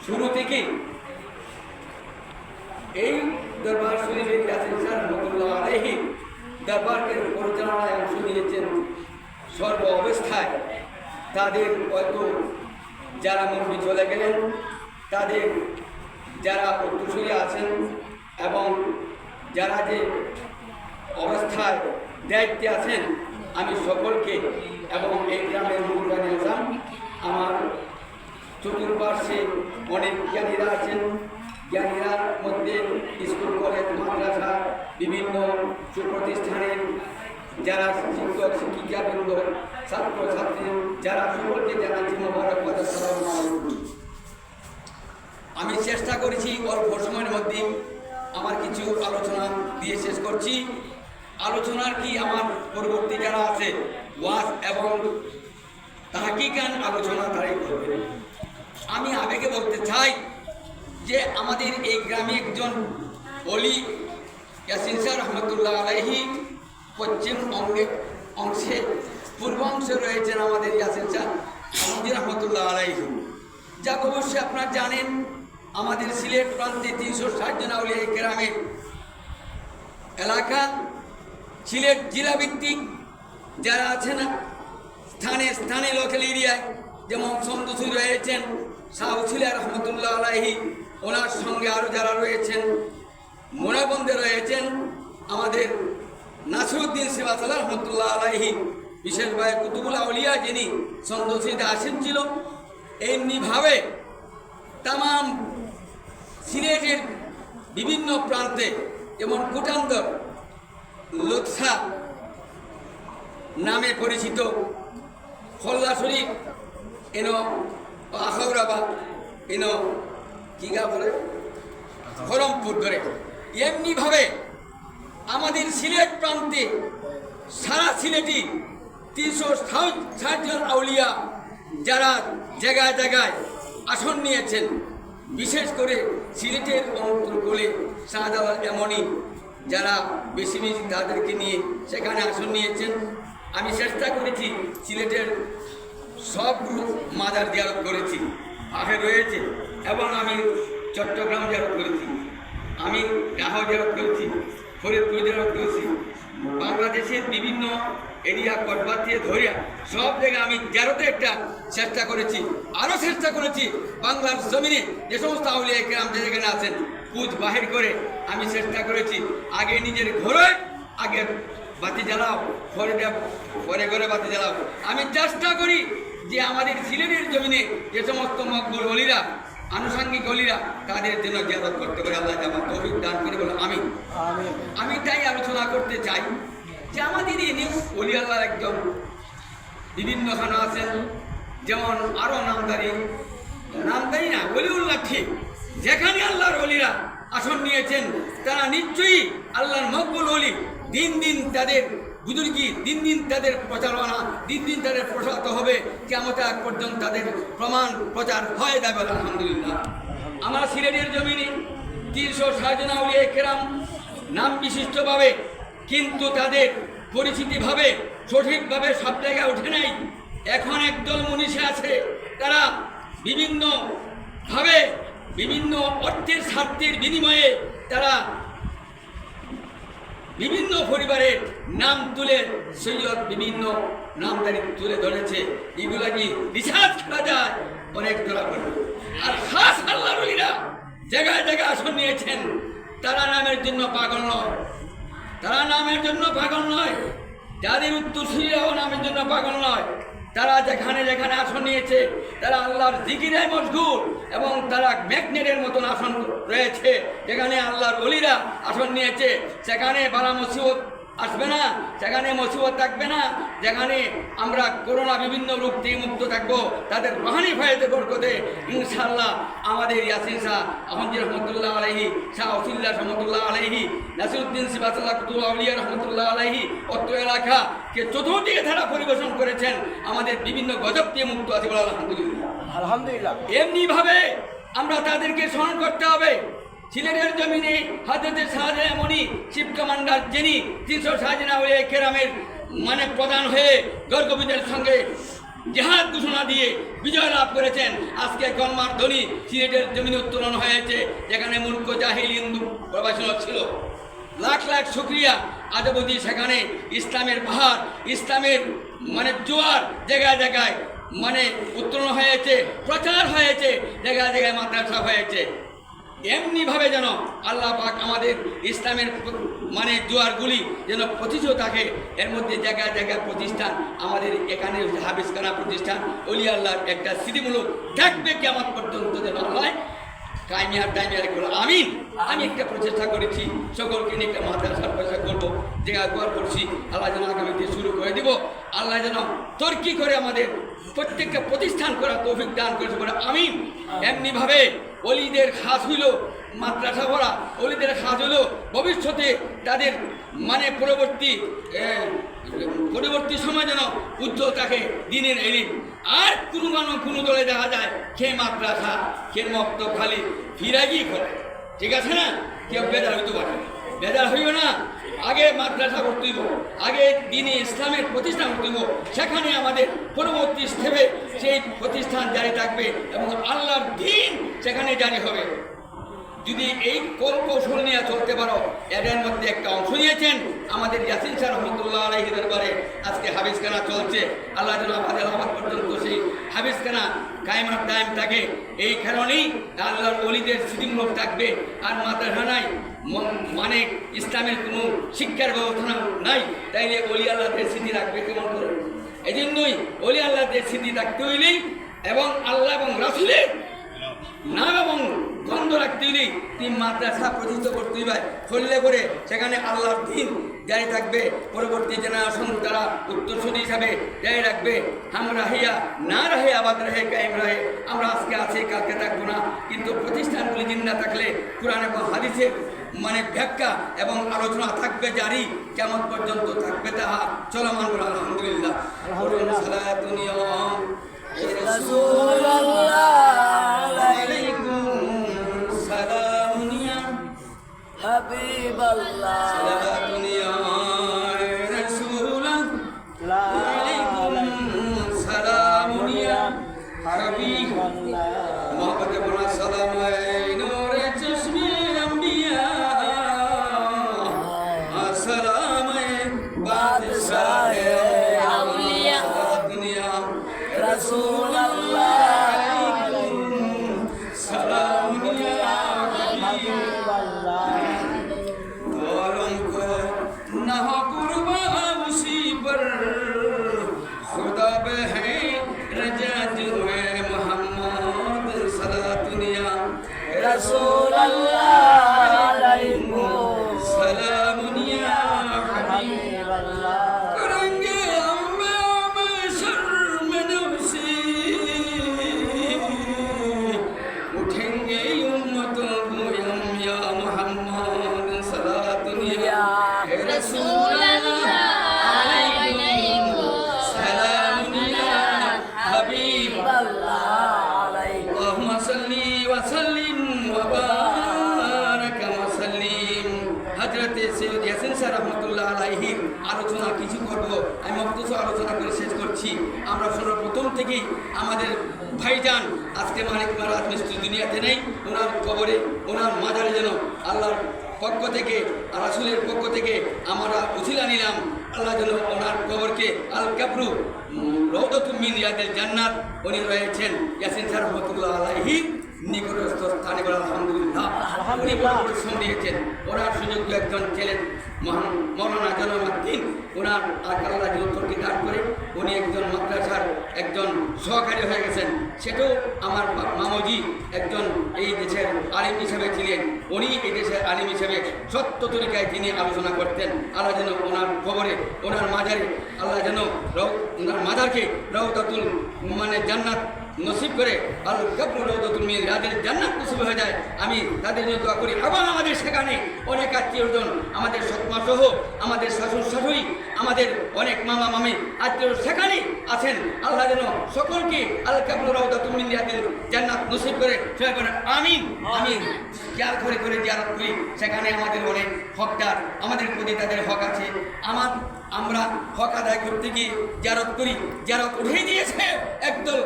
শুরু থেকে এই দরবার শরীফের ইয়াসিন শাহ রহমতুল্লাহ আলাইহি দরবারকে পরিচালনায় অংশ নিয়েছেন সর্ব অবস্থায়। তাদের হয়তো যারা মুরব্বী চলে গেলেন, তাদের যারা উত্তরসূরি আছেন এবং যারা যে অবস্থায় দায়িত্বে আছেন, আমি সকলকে এবং এই গ্রামের মুরব্বী আজম, আমার চতুর্পার্শ্বে অনেক জ্ঞানীরা আছেন, জ্ঞানীরার মধ্যে স্কুল কলেজ মাদ্রাসা বিভিন্ন সুপ্রতিষ্ঠানের যারা শিক্ষক শিক্ষিকাবৃন্দ ছাত্রছাত্রী যারা সকলকে জানাচ্ছি মোবারকবাদ। আসসালামু আলাইকুম। আমি চেষ্টা করেছি অল্প সময়ের মধ্যে আমার কিছু আলোচনা দিয়ে শেষ করছি। আলোচনার কি আমার পরবর্তী যারা আছে ওয়াজ এবং তাহকিকান আলোচনা তারাই করবে। আমি আবেগে বলতে চাই যে আমাদের এই গ্রামে একজন অলি ইয়াসিন শাহ রহমতুল্লাহ আলাইহি পশ্চিম অংশে পূর্ব অংশে রয়েছেন আমাদের ইয়াসিন শাহ রহমতুল্লাহ আলাইহি, যা অবশ্যই আপনারা জানেন আমাদের সিলেট প্রান্তে 360 জন আউলিয়া কেরামের এলাকা। সিলেট জেলা ভিত্তিক যারা আছেন স্থানে স্থানে লোকাল এরিয়ায়, যেমন সমদুসুর রয়েছেন শাহ উছিলা রহমতুল্লাহ আলাইহি, ওনার সঙ্গে আরও যারা রয়েছেন মোনাবন্দে রয়েছেন আমাদের নাসিরউদ্দিন সিবাসালা রহমতুল্লাহ আলাইহি, বিশেষভাবে কুতুবুল আউলিয়া যিনি সমদুসিতে আসেন ছিল। এমনিভাবে তাম সিলেটের বিভিন্ন প্রান্তে যেমন কুটান্দর লোকসা নামে পরিচিত খোল্লা শরীফ এনো আখাউরাবাদ এনো কিগা বলে খরমপুর ধরে, এমনিভাবে আমাদের সিলেট প্রান্তে সারা সিলেটি 360 জন আউলিয়া যারা জায়গায় জায়গায় আসন নিয়েছেন, বিশেষ করে সিলেটের অন্তর্গলে শাহজালাল এমনই যারা বেশি বেশি তাদেরকে নিয়ে সেখানে আসন নিয়েছেন। আমি চেষ্টা করেছি সিলেটের সব মাজার জিয়ারত করেছি, আগে রয়েছে, এবং আমি চট্টগ্রাম জিয়ারত করেছি, আমি ঢাকা জিয়ারত করেছি, ফরিদপুর জিয়ারত করেছি, বাংলাদেশের বিভিন্ন এরিয়া কটবার থেকে ধরিয়া সব জায়গায় আমি জিয়ারতে একটা চেষ্টা করেছি। আরও চেষ্টা করেছি বাংলার জমিনে যে সমস্ত আউলিয়া কেরাম যেখানে আছেন পুজ বাহির করে আমি চেষ্টা করেছি আগে নিজের ঘরে আগে বাতি জ্বালাও, পরে ঘরে বাতি জ্বালাও। আমি চেষ্টা করি যে আমাদের সিলেটের জমিনে যে সমস্ত মকবুল অলিরা আনুষঙ্গিক অলিরা তাদের জন্য জিয়ারত করতে পারে, আল্লাহ আমার তৌফিক দান করে বলে আমি তাই আলোচনা করতে চাই যে আমাদের এই অলি আল্লাহর একজন বিভিন্ন খানা আছেন, যেমন আরও নামদারি না অলিউল্লাহ, ঠিক যেখানে আল্লাহর অলিরা আসন নিয়েছেন তারা নিশ্চয়ই আল্লাহর মকবুল অলি। দিন দিন তাদের বুজুর্গি, দিন দিন তাদের প্রচারণা, দিন দিন তাদের প্রসারিত হবে, কিয়ামত আগ পর্যন্ত তাদের প্রমাণ প্রচার হয়ে যাবে আলহামদুলিল্লাহ। আমার সিলেটের জমিনে 360 জন আউলিয়া কেরাম নাম বিশিষ্টভাবে, কিন্তু তাদের পরিচিতিভাবে সঠিকভাবে সব জায়গায় ওঠে নাই। এখন একদল মনীষী আছে, তারা বিভিন্নভাবে বিভিন্ন অর্থের স্বার্থের বিনিময়ে তারা বিভিন্ন পরিবারের নাম তুলে সৈয়দ বিভিন্ন নামদারি তুলে ধরেছে। এগুলা কি রিসার্চ করা যায় অনেক ধরা পড়বে। আর খাস আল্লাহর ওলিরা জায়গায় জায়গায় আসন নিয়েছেন, তারা নামের জন্য পাগল নয়, তারা নামের জন্য পাগল নয়, যাদের উত্তরসূরিরাও নামের জন্য পাগল নয়। তারা যেখানে যেখানে আসন নিয়েছে তারা আল্লাহর জিকিরে মশগুল, এবং তারা ম্যাগনেটের মতন আসন রয়েছে। যেখানে আল্লাহর ওলিরা আসন নিয়েছে সেখানে বালা মুসিবত আসবে না, সেখানে মুসিবত থাকবে না। যেখানে আমরা করোনা বিভিন্ন রোগ থেকে মুক্ত থাকবো, তাদের রহানি ফায়েদে বরকতে ইনশাআল্লাহ আমাদের ইয়াসিন শাহ আহমদ রহমতুল্লাহ আলাইহি, শাহ উছিল্লাহ রহমতুল্লাহ আলাইহি, নাসিরউদ্দিন সিবাসাল্লাহ কুতুব আউলিয়া রহমতুল্লাহ আলাইহি অত্র এলাকাকে চতুর্দিকে ধারা পরিবেশন করেছেন, আমাদের বিভিন্ন গজব থেকে মুক্ত আছে বলে আলহামদুলিল্লাহ। আলহামদুলিল্লাহ। এমনিভাবে আমরা তাদেরকে স্মরণ করতে হবে। সিলেটের জমিনে হযরত শাহজালাল এমনই চিফ কমান্ডার, যিনি 360 জন আউলিয়া কেরামের প্রধান হয়ে গর্গবিদের সঙ্গে জেহাদ ঘোষণা দিয়ে বিজয় লাভ করেছেন। আজকে গণমার ধ্বনি সিলেটের জমিনে উত্তোলন হয়েছে, যেখানে মূর্খ জাহিল হিন্দু প্রবাসন ছিল। লাখ লাখ শুক্রিয়া আজবদি সেখানে ইসলামের পাহাড়, ইসলামের জোয়ার জায়গায় জায়গায় উত্তোলন হয়েছে, প্রচার হয়েছে, জায়গায় জায়গায় মাদ্রাসা হয়েছে। এমনিভাবে যেন আল্লাহ পাক আমাদের ইসলামের জোয়ারগুলি যেন প্রতিষ্ঠিত থাকে। এর মধ্যে জায়গায় জায়গায় প্রতিষ্ঠান, আমাদের এখানে হাফিজখানা প্রতিষ্ঠান, অলি আল্লাহর একটা স্মৃতিমূলক থাকবে কিয়ামত পর্যন্ত যেন আল্লাহ কামিয়াব টাইমিয়ার করলো। আমি একটা প্রচেষ্টা করেছি, সকলকে নিয়ে একটা মাদ্রাসার পয়সা করবো, জায়গা দোয়া করছি। আল্লাহ যেন আগামীতে শুরু করে দিব। আল্লাহ যেন তর্কি করে আমাদের প্রত্যেকটা প্রতিষ্ঠান করার তৌফিক দান করেছে বলে আমি। এমনিভাবে অলিদের খাস হইল মাদ্রাসা ভরা, অলিদের খাস হইল ভবিষ্যতে তাদের পরবর্তী সময় যেন উজ্জ্বল থাকে দিনের এলিম। আর কোনো দলে দেখা যায় খে মাদ্রাসা, খে মক্ত খালি ফিরাগি করে, ঠিক আছে না? কেউ বেদার হইতে পারে, বেদার হইও না। আগে মাদ্রাসা করতে হইব, আগে দিনে ইসলামের প্রতিষ্ঠান করতে হইব, সেখানে আমাদের পরবর্তী স্টেপে সেই প্রতিষ্ঠান জারি থাকবে এবং আল্লাহর দ্বীন সেখানে জারি হবে। যদি এই কৌশল নিয়ে চলতে পারো, এদের মধ্যে একটা অংশ নিয়েছেন আমাদের ইয়াসিন শাহ রহমতুল্লাহ আলাইহি দরবারে আজকে হাফিজখানা চলছে। আল্লাহ যেন আমাদের আবাদ পর্যন্ত সেই হাফিজখানা কায়েম আর দায়েম থাকে। এই কারণেই আল্লাহর ওলিদের স্মৃতিমূলক থাকবে। আর মাদ্রাসায় ইসলামের কোনো শিক্ষার ব্যবস্থা নাই, তাইলে অলি আল্লাহদের স্মৃতি রাখবে কেমন করে? এই জন্যই অলি আল্লাহদের স্মৃতি রাখতে হইলেই এবং আল্লাহ এবং রাসূলের নাম এবং গন্ধ রাখতে হইলেই তিন মাদ্রাসা প্রতিষ্ঠা করতে হইবে, করলে করে সেখানে আল্লাহর দ্বীন জারি থাকবে। পরবর্তী জেনারেশন তারা উত্তরসূরি হিসাবে জারি রাখবে। হাম রাহিয়া না রাহে আবাদ রাহে কায়েম রাহে। আমরা আজকে আছি, কালকে থাকবো না, কিন্তু প্রতিষ্ঠানগুলি জিন্দা থাকলে কোরআন এবং হাদিসের ব্যাখ্যা এবং আলোচনা থাকবে জারি, কেমন পর্যন্ত থাকবে তাহা চলমান। আলহামদুলিল্লাহ। حبيب الله صلاة يا رسول الله عليكم سلام يا حبيب محمد بنا سلام نور چشم انبیاء سلام بادشاہ اولیاء دنیا رسول الله سلام يا حبيب الله खुदा पे है रजा जुए मोहम्मद सलातुनिया रसूल अल्लाह अलैकुम सलामुनिया हबीब अल्लाह करेंगे हम शर्म नफ्सी उठेंगे उम्मतों हम या मोहम्मद सलातुनिया रसूल আলোচনা কিছু করব, আমি মক্তসর আলোচনা করে শেষ করছি। আমরা সর্বপ্রথম থেকেই আমাদের ভাইজান আজকে মানিক মহারাজ মিস্ত্রি দুনিয়াতে নেই, ওনার কবরে ওনার মাজারে যেন আল্লাহর পক্ষ থেকে আর রাসূলের পক্ষ থেকে আমরা উছিলা নিলাম। আল্লাহ যেন ওনার কবরকে আল কাবরু রওদাতুম মিন রিয়াদিল জান্নাত, উনি রয়েছেন ইয়াসিন শাহ রহমতুল্লাহ আলাইহি নিকটস্থ স্থানে। আলহামদুলিল্লাহ, উনি পরিশ্রম দিয়েছেন। ওনার সুযোগ্য একজন ছিলেন মৌলানা জালালউদ্দিন, ওনার আল্লাহ যৌথকে দান করে উনি একজন মাদ্রাসার একজন সহকারী হয়ে গেছেন। সেটাও আমার মামুজি একজন এই দেশের আলিম হিসেবে ছিলেন। উনি এই দেশের আলিম হিসেবে সত্য তরিকায় তিনি আলোচনা করতেন। আল্লাহ যেন ওনার খবরে ওনার মাজারে আল্লাহ যেন ওনার মাজারকে রওদাতুল জান্নাত নসিব করে, আল কাবরু রওদাতুল মিন রিয়াদিল জান্নাত নসিব হয়ে যায়। আমি তাদের জন্য দোয়া করি। আবার আমাদের সেখানে অনেক আত্মীয়জন, আমাদের সৎমা সহ আমাদের শাশুড় শাশুড়ি, আমাদের অনেক মামা মামি আত্মীয় সেখানে আছেন। আল্লাহ যেন সকলকে আল কাবরু রওদাতুল মিন রিয়াদিল জান্নাত নসিব করে সবাই বলেন আমিন। আমি খেয়াল করে জিয়ারত করি, সেখানে আমাদের অনেক হকদার, আমাদের প্রতি তাদের হক আছে। আমার আমরা হক আদায় করতে গিয়ে জিয়ারত করি, জিয়ারত উঠেই দিয়েছে একদল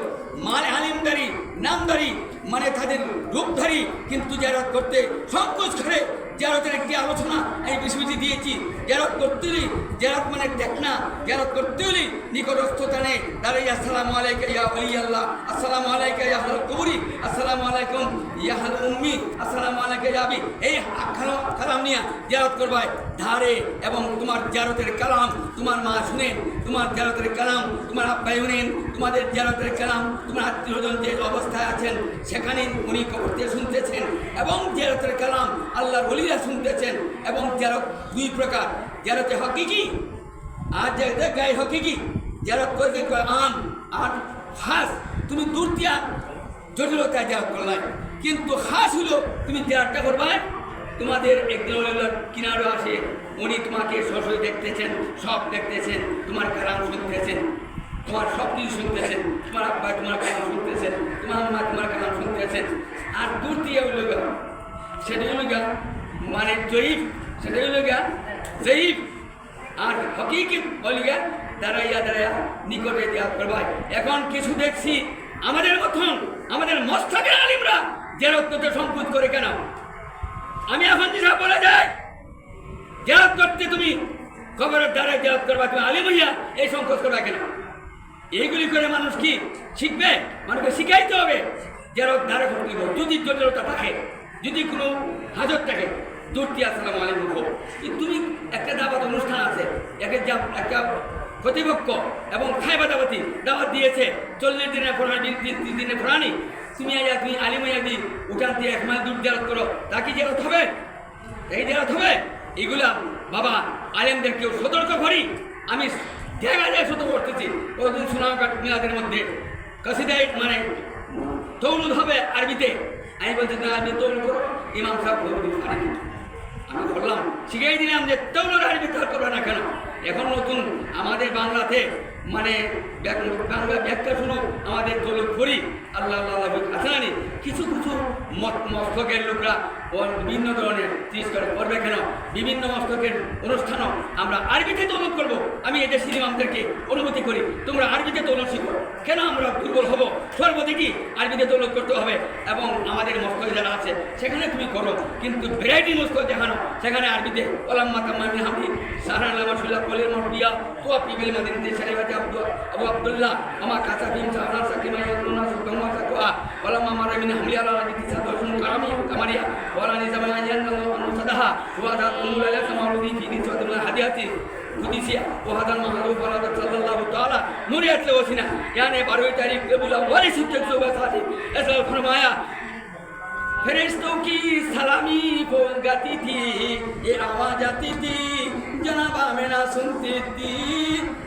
মানে আলিমদারি নামদারি মানে তাদের রূপধারী, কিন্তু জিয়ারত করতে সংকোচ করে। জিয়ারতের একটি আলোচনা এই বিষয়টি দিয়েছি। জিয়ারত করতে হলে, জিয়ারত মানে দেখ না, জিয়ারত করতে হলে নিকটস্থ স্থানে দাঁড়িয়ে আসসালামু আলাইকা ইয়া ওলি আল্লাহ, আসসালামু আলাইকা ইয়া আহলাল কবরি, আসসালামু আলাইকুম ইয়া আহলাল উম্মি, আসসালামু আলাইকা ইয়া আবি, এই কালাম নিয়ে জিয়ারত করবাই ধারে। এবং তোমার জিয়ারতের কালাম তোমার মা শুনেন, তোমার জিয়ারতের কালাম তোমার আব্বাই শুনেন, তোমাদের জিয়ারতের কালাম তোমার আত্মীয়জন যে অবস্থায় আছেন সেখানে উনি কবর দিয়ে শুনতেছেন, এবং জিয়ারতের কালাম আল্লাহর ওলিরা শুনতেছেন। এবং জিয়ারত দুই প্রকার, জিয়ারতে হকিকি আর যে গায়ে হকিকি। জিয়ারত করতে আম আর খাস। তুমি দূর দিয়া জটিলতায় জিয়ারত করলাই, কিন্তু খাস হলো তুমি জিয়ারতটা করবাই তোমাদের একজন কিনারও আসে, উনি তোমাকে সরাসরি দেখতেছেন, সব দেখতেছেন, তোমার কালাম শুনতেছেন, তোমার সব কিছু শুনতেছেন, তোমার আব্বা তোমার কালাম শুনতেছেন, তোমার মা তোমার কালাম শুনতেছেন। আর দূর দিয়ে হইল গা, সেটা হইল গা মানে জয়ীফ, সেটা হইল গা জয়ীফ। আর হকিকি বলি গা দাঁড়াইয়া দাঁড়াইয়া নিকটে দেওয়া করবাই। এখন কিছু দেখছি আমাদের মতন আমাদের মস্তকের আলিমরা জিয়ারত করতে সংকোচ করে কেন? আমি এখন যেটা বলে যাই, জিয়ারত করতে তুমি কবরের দ্বারাই জিয়ারত করবা, তুমি আলিম হইয়া এই সংকোচ করবা কেন? এইগুলি করে মানুষ কি শিখবে? মানুষকে শিখাইতে হবে জিয়ারত দ্বারা করতে হবে। যদি জটিলতা থাকে, যদি কোনো হাজত থাকে, দূরটি আসসালামু আলাইকুম হোক। তুমি একটা দাওয়াত অনুষ্ঠান আছে, একটা কর্তৃপক্ষ এবং খাইবা দাওয়াত দিয়েছে 40 দিনের ফোরানি, 30 দিনের ফোরানি, তুমি আলিম হইয়া দি উঠান দিয়ে 1 মাইল দূর জিয়ারত করো, তাকে জিয়ারত হবে? এই জিয়ারত হবে? এগুলা বাবা আলেমদেরকেও সতর্ক করি। আমি জায়গায় সতর্ক করতেছি। ওদিন সুনামঘাট মিলাদের মধ্যে কসিদাই মানে তৌলুদ হবে আরবিতে। আমি বলছি না, আরবি তৌলুদ করো, ইমাম সাহেব আমি বললাম শিখাই দিলাম যে তৌলুদ আরবি তার করবে না কেন? এখন নতুন আমাদের বাংলাতে মানে বাংলা ব্যাখ্যা শুরু আমাদের তৌলুদ করি আল্লাহ আল্লাহ আছে না? কিছু কিছু মস্তকের লোকরা বিভিন্ন ধরনের চিজ করে করবে কেন? বিভিন্ন মস্তকের অনুষ্ঠানও আমরা আরবিতে তৌলুদ করবো। আমি এই দেশের ইমামদেরকে অনুমতি করি, তোমরা আরবিতে তৌলুদ শিখো। কেন আমরা দুর্বল হব? সর্বদিকই আরবিতে তৌলুদ করতে হবে। এবং আমাদের মস্তক যারা আছে সেখানে তুমি করো, কিন্তু ভ্যারাইটি মস্তক দেখানো সেখানে আরবিতে ওলাম্মা তাম্মামি হামদি সাহারান লামাশুল্লাহ কলির মরবিয়া তোয়া পিবিল মাদিন দেশারি বাজে আবু আব্দুল্লাহ আমা কাসা বিন সাহারান সাকিমা ইয়াকুনা সুবহানাহু ওয়া তাআলা ওলাম্মা মারামিন হামলি আলা রাজি সাদুন কারামি কামারিয়া ওয়ালানি জামায়া ইয়ান্নাল্লাহু আনসাদাহা ওয়া দাতুল আলা সামারুদি ফি দিসাতুল হাদিয়াতি কুদিসিয়া ওয়াহাদান মাহরুফ ওয়ালাদ সাল্লাল্লাহু তাআলা নুরিয়াত ওসিনা यानी 12 तारीख रबीउल अव्वल 1982 ऐसा फरमाया फरिश्तों की सलामी बोल गाती थी, ये आवाज आती थी जनाब आमिना सुनती थी,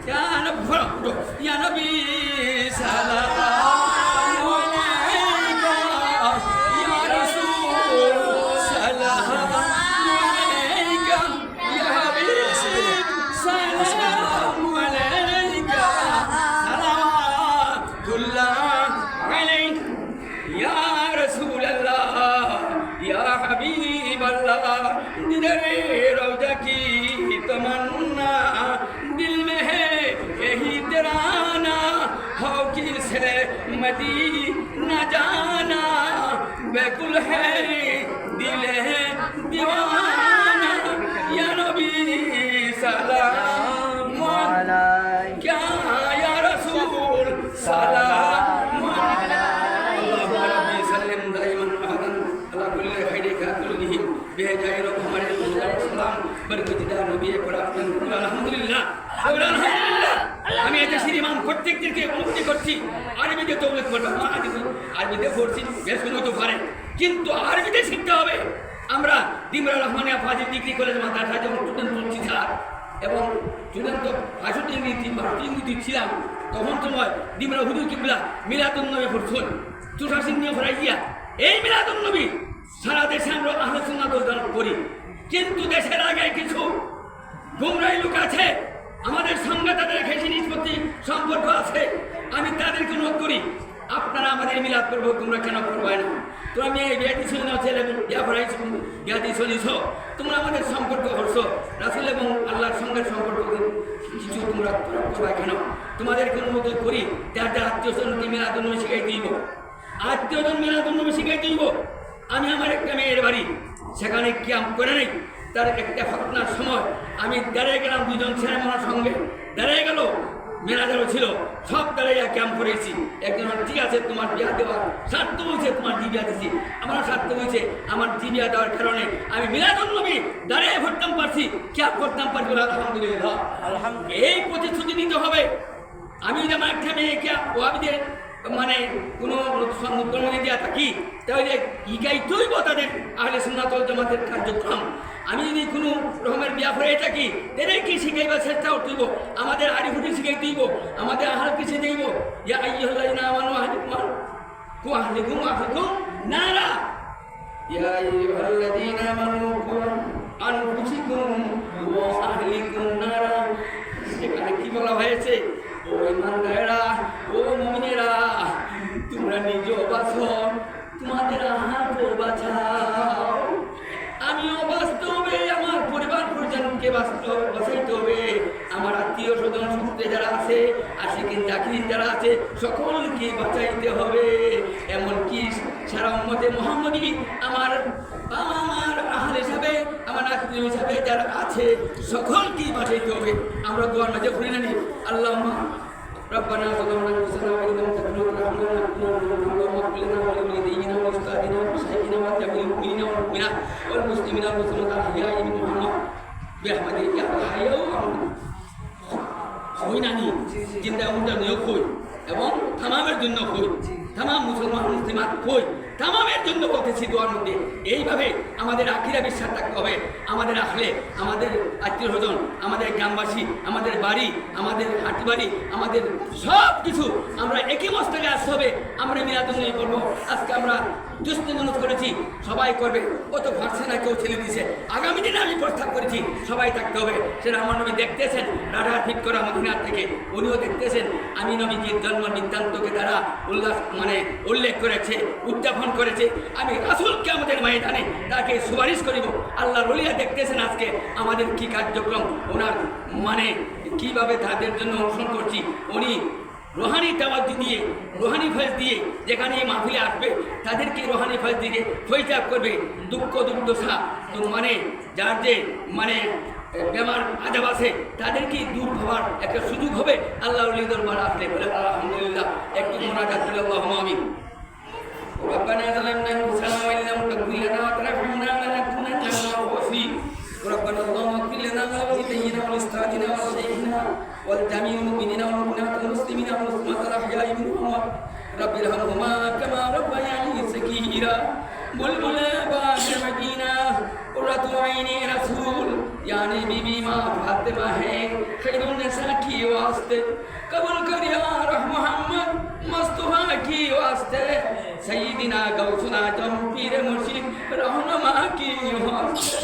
या नबी सलाम अलैका या रसूल सलाम अलैका या हबीब सलाम अलैका सलावतुल्लाह अलैक या रसूल अल्लाह या हबीब अल्लाह। दिलरे रौजा की तमन्ना दिल में है यही तराना, हो किसे मदीना जाना बेकुल है दिल है दीवाना, या नबी सलाम क्या या रसूल सलाम আমি এটা শ্রীমান প্রত্যেকদিনকে অনুমতি করছি আরবিতে তৌলুদ করবে। আরবিতে পড়ছি বেশ তো পারে, কিন্তু আরবিতে শিখতে হবে। আমরা দিমরা রহমানিয়া ফাজিল ডিগ্রি কলেজ মাদ্রাসা যখন স্টুডেন্ট পড়ছি স্যার, এবং স্টুডেন্ট তো ৬২ ইংরেজি ছিলাম, তখন সময় দিমরা হুজুর কিবলা মিলাদুন নবী পড়ছুন ৮৪ নিয়ে ফরাইয়া। এই মিলাদুন নবী সারা দেশে আমরা আহলে সুন্নাত ওয়াল জামাত করি, কিন্তু দেশের আগে কিছু গুমরাহী লোক আছে, আমাদের সঙ্গে তাদের খেসি নিষ্পত্তি সম্পর্ক আছে। আমি তাদেরকে অনুরোধ করি, আপনারা আমাদের মিলাদ করবো, তোমরা কেন করবে না? তো আমি এই বিয়াদি শুনি না ছেলে বিয়াদি শুনিছ, তোমরা আমাদের সম্পর্ক করছো রাসূল এবং আল্লাহর সঙ্গে সম্পর্ক কিছু তোমরা করবা কেন? তোমাদের কোনো মতো করি যার যার আত্মীয়স্বজনকে মিলাদুন্নবী শিখাই দিব, আত্মীয়জন মিলাদুন্নবী শিখাই দিব। আমি আমার একটা মেয়ের বাড়ি, সেখানে ক্যাম্প করে নেই, তার একটা ঘটনার সময় আমি দাঁড়িয়ে গেলাম, দুজন ছেলে আমার সঙ্গে দাঁড়িয়ে গেল, মেলাদারও ছিল, সব দাঁড়াইয়া ক্যাম্প করেছি। একজন ঠিক আছে তোমার বিয়া দেওয়ার স্বার্থ বলছে, তোমার জিবিয়া দিচ্ছি, আমার স্বার্থ বলছে আমার জিবিয়া দেওয়ার কারণে আমি মিলাদুন্নবী দাঁড়িয়ে ভরতাম পারছি, ক্যাম্প করতাম পারছি, আলহামদুলিল্লাহ। এই প্রতিশ্রুতি নিতে হবে। আমি যদি আমার একটা মেয়েকে ওয়াবিদের মানে কোনো ধর্মে দেওয়া থাকি, তাহলে ইগাইতেই তাদের আহলে সুন্নাত ওয়াল জামাতের কার্যক্রম। আমি যদি কোনো রকমের বিয়া হয়ে থাকি, তাদেরকে শিখাইবার চেষ্টা করতেইব, আমাদের আড়িফুটি শিখাই দিব, আমাদের আহারকে শিখাইব। ইয়া আইয়ুহাল্লাযীনা আমানু আহলিকুম নারা, ইয়া আইয়ুহাল্লাযীনা আমানু আনফুসাকুম ওয়া আহলিকুম নারা। সেখানে কি বলা হয়েছে? ও ইমানদারেরা, ও মুমিনেরা, তোমরা নিজেও বাঁচো, তোমাদের আহারও বাঁচাও। আমিও বাঁচতে হবে, আমার পরিবার পরিজনকে বাঁচাইতে হবে, আমার আত্মীয় স্বজন সূত্রে যারা আছে, আশিকিন জাকিরিন যারা আছে, সকলকে বাঁচাইতে হবে। এমনকি সারা উম্মতে মুহাম্মদী আমার আহলে হিসাবে, আমার আত্মীয় হিসাবে যারা আছে, সকলকেই বাঁচাইতে হবে। আমরা দোয়ার মাঝে ভুলি না নি, আল্লাহুম্মা ربنا ظلمنا انفسنا وان لم تغفر لنا وترحمنا اللهم اغفر لنا ولوالدينا واستاذنا ومشايخنا وجميع المؤمنين والمؤمنات والمسلمين والمسلمات الاحياء منهم برحمتك يا حي يا قيوم। হই নানি জিন্দা মুর্দা নিয়োগ হই এবং তামামের জন্য হই, তামাম মুসলমান মুসলিমাত হই, তামামের জন্য বলতেছি দোয়ার মধ্যে। এইভাবে আমাদের আখিরা বিশ্বাস থাকতে হবে। আমাদের আহলে, আমাদের আত্মীয় স্বজন, আমাদের গ্রামবাসী, আমাদের বাড়ি, আমাদের হাটি বাড়ি, আমাদের সব কিছু আমরা একই মস্তকে আসতে হবে। আমরা মিলাদুন্নবী করবো। আজকে আমরা দুষ্ট মনত করেছি, সবাই করবে, কত ভাবছে না কেউ ছেলে দিয়েছে। আগামী দিনে আমি প্রস্তাব করেছি সবাই থাকতে হবে। সেটা আমার নবী দেখতেছেন, রাডার ফিট করা মদিনার থেকে, উনিও দেখতেছেন। আমি নবীজির জন্ম বৃত্তান্তকে তারা উল্লেখ করেছে, উদযাপন করেছে। আমি রাসূলকে আমাদের ময়দানে তাকে সুপারিশ করিব। আল্লাহর ওলিরা দেখতেছেন আজকে আমাদের কি কার্যক্রম, ওনার কিভাবে তাদের জন্য অনুসরণ করছি। উনি রোহানি তাওয়াজ্জু দিয়ে, রোহানি ফয়েজ দিয়ে যেখানে এই মাহফিলে আসবে তাদেরকে রোহানি ফয়েজ দিয়ে ফয়জাব করবে। দুঃখ দুর্দশা যার যে বেমার আজাব আছে তাদেরকে দূর হওয়ার একটা সুযোগ হবে। আল্লাহ ওলি দরবার আসলে বলে আলহামদুলিল্লাহ। একটু মোনাজাত করে আল্লাহুম্মা আমিন। ربنا ظلمنا انفسنا وان لم تغفر لنا وترحمنا لنكونن من الخاسرين. ربنا اللهم اغفر لنا ولوالدينا ولاستاذنا وشيخنا ولجميع المؤمنين والمؤمنات والمسلمين والمسلمات الاحياء منهم رب ارحمهما كما ربياني صغيرا. بلبل باغ مدینہ قرۃ عین رسول یعنی بی بی ماں فاطمہ ہے خیر النساء کی واسطے قبول کر یا محمد مصطفیٰ کی واسطے سیدنا غوثنا جم پیر مرشد رہنما کی واسطے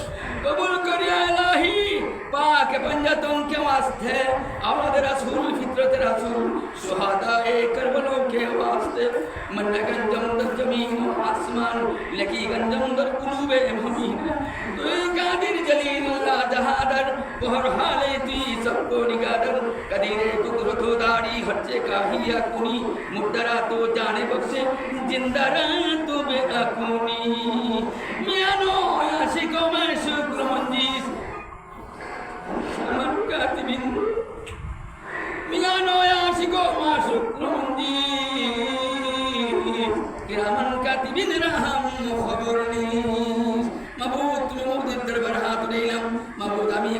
قبول کر یا الہی پاک پنجتوں کے واسطے اولاد رسول فطرت رسول شہداء کربلا کے واسطے من گنجم در زمین و آسمان لکی گنجم در قلوب مومنین تو قادر جلیل اللہ جہادر بہر حالے تی سب کو نگادر قدیر قدرت و داری ہرچے کاہیا کنی مقدرہ تو جانے بخشے زندہ رہا تو بے اکونی میانو عاشقوں میں شکر منجیز আমার কাতিবিন মিয়ানো আশিকো মাসুক রমন্দির কিরামান কাতিবিন রাহাম খবর নিস। মাবুদ তুমি মুদের দরবার হাত দিলাম। মাবুদ আমি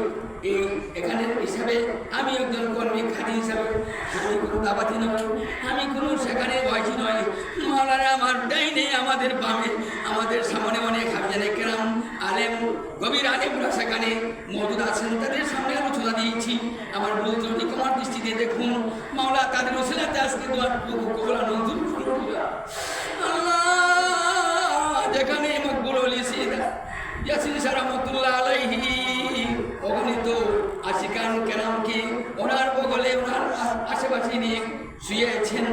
এখানে হিসাবে আমি একজন কর্মী খাদি হিসাবে, আমি কোনো দাবাতি নয়, আমি কোনো সেখানে বয়সী নয়। মাওলানা আমার ডাইনে আমাদের বামে আমাদের সামনে অনেক হাফিজানে কেরাম আলেম গভীর আলেমরা সেখানে মজুদ আছেন। তাদের সামনে আলোচনা দিয়েছি। আমার ভুল ত্রুটি ক্ষমার দৃষ্টিতে দেখুন মাওলা, তাদের ওসিলাতে আজকে দোয়ার কবুল মঞ্জুর করুন আল্লাহ। যেখানে মকবুল ওলি সিদা ইয়াসিন শাহ রহমাতুল্লাহ আলাইহি অগণিত আশিকান কেরামকে ওনার বগলে ওনার আশেপাশে নিয়ে শুয়েছেন।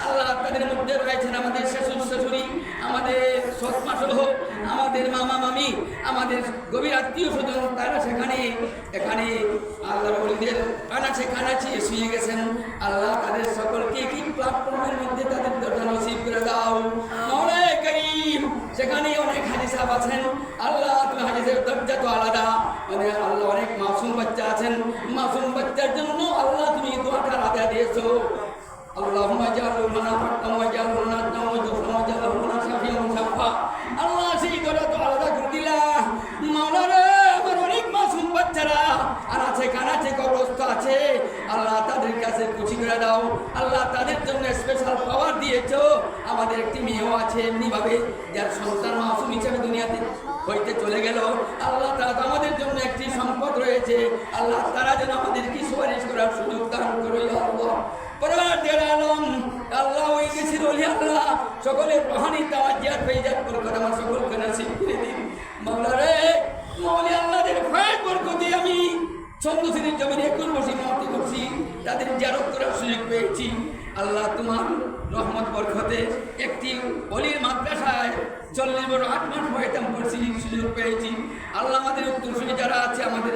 আল্লাহ তাদের মধ্যে রয়েছেন আমাদের শ্বশুর শাশুড়ি, আমাদের সৎমা সহ আমাদের আমাদের মামা মামি, আমাদের গভীর আত্মীয় স্বজন, তারা এখানে আল্লাহর ওলিদের কানাচে কানাচে শুয়ে গেছেন। আল্লাহ তাদের সকলকে কি প্ল্যাটফর্মের মধ্যে তাদের দরজা নসিব করে দাও। মাওলায়ে কারীম, সেখানে অনেক হাজি সাহেব আছেন। আল্লাহ তুমি হাজিদের দরজা তো আলাদা, আল্লাহ অনেক মাসুম বাচ্চা আছেন। মাসুম বাচ্চার জন্য আল্লাহ তুমি দোয়াটা আলাদা দিয়েছো। আল্লাহুম্মা জাআলহু লানা ফাততাম ওয়া জাআলহু লানা তাওয়াজ্জুহান ওয়া জাআলহু লানা শাফিউন শাফা। আল্লাহ সেই দোয়া তো আলাদা করে দিলা। মাওলা রে, আমার অনেক মাসুম বাচ্চারা আনাচে কানাচে কবরস্থ আছে। আল্লাহ তাদের কাছে খুশি করে দাও। আল্লাহ তাদের জন্য স্পেশাল পাওয়ার দিয়েছো। আমাদের একটি মেয়েও আছে এমনিভাবে, যার সন্তান মাসুম হিসেবে দুনিয়াতে হইতে চলে গেল। আল্লাহ তারা তো আমাদের জন্য একটি সম্পদ রয়েছে। আল্লাহ তারা যেন আমাদেরকে সুপারিশ করার সুযোগ দান করো ইয়া আল্লাহ। পরওয়ারদিগার আলম, আল্লাহ ওই দেশের ওলি আল্লাহ সকলের রুহানি তাওয়াজ্জুহ ফেইজাত বরকত আমার সকলকে নসিব করে দিন। মাওলা রে, মাওলি আল্লাহদের ফয়েজ বরকতে আমি চন্দ্রশ্রীর জমিনে 21 বছর মত করছি, তাদের জিয়ারত করার সুযোগ পেয়েছি। আল্লাহ তোমার রহমত বরকতে একটি ওলির মাদ্রাসায় 40 বছর 8 মাস পয়তাম করছি, সুযোগ পেয়েছি। আল্লাহ আমাদের উত্তরসূরি যারা আছে, আমাদের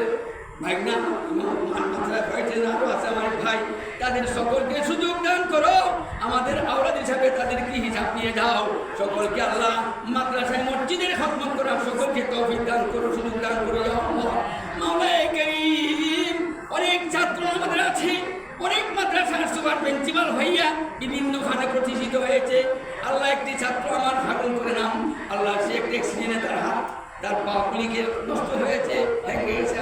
ভাইনা আরো আছে আমার ভাই, তাদের সকলকে সুযোগ দান করো। আমাদের আওলাদ হিসাবে তাদেরকে হিসাব নিয়ে যাও। সকলকে আল্লাহ মাদ্রাসায় মসজিদের খিদমত করার সকলকে তৌফিক দান করো, সুযোগ দান করো ইয়া আল্লাহ। মাওলায়ে কারীম, অনেক ছাত্র আমাদের আছে, অনেক মাদ্রাসার সুপার প্রিন্সিপাল হইয়া বিভিন্নখানে প্রতিষ্ঠিত হয়েছে। আল্লাহ একটি ছাত্র আমার হাগুন করে নাম, আল্লাহ সে একটি অ্যাক্সিডেন্টে তার পাগুলিকে নষ্ট হয়েছে, ভেঙে গেছে।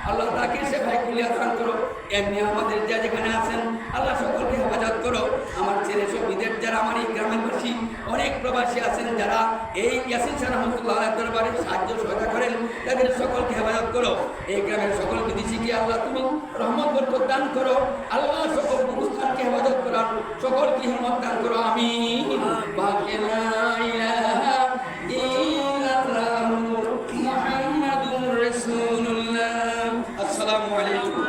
আল্লাহ তাকে সে ভাইগুলি দান করো। এমনি আমাদের যা যেখানে আছেন আল্লাহ সকলকে হেফাজত করো। আমার ছেলে সবিদের যারা আমার এই গ্রামের বাসী, অনেক প্রবাসী আছেন যারা এই ইয়াসিন শাহ রহমতুল্লাহ দরবারে সাহায্য সহায়তা করেন, তাদের সকলকে হেফাজত করো। এই গ্রামের সকল বিদেশিকে আল্লাহ তুমি রহমত বরকত দান করো। আল্লাহ সকল অনুষ্ঠানকে হেফাজত করার সকলকে হিম্মত দান করো। আমিন। বাকিলা ইলাহা ইল্লাল্লাহু মুহাম্মাদুর রাসূলুল্লাহ। আসসালামু আলাইকুম।